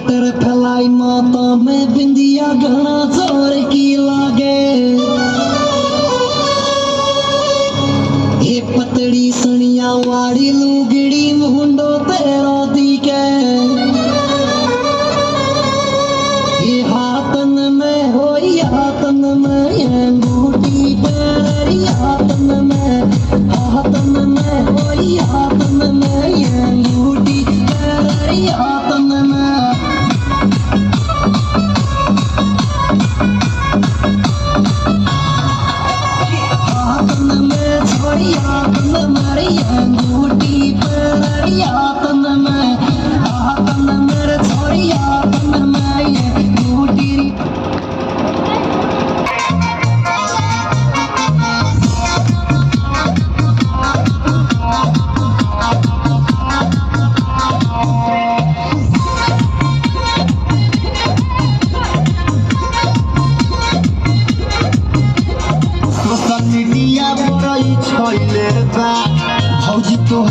sweater फैलाई माता में बिंदिया घना जोर की लागे ये पतड़ी सनिया वाड़ी लुगड़ी मुंडो तेरा दी के ये हाथन में हो हाथन में ये अंगूठी तेरी हाथन में हो हाथन में ये अंगूठी तेरी हाथन में हाथन में अंगूठी तेरी हाथन में हाथन में छोरी हाथन में ये अंगूठी सोशल मीडिया पर छइले बा भौजी तो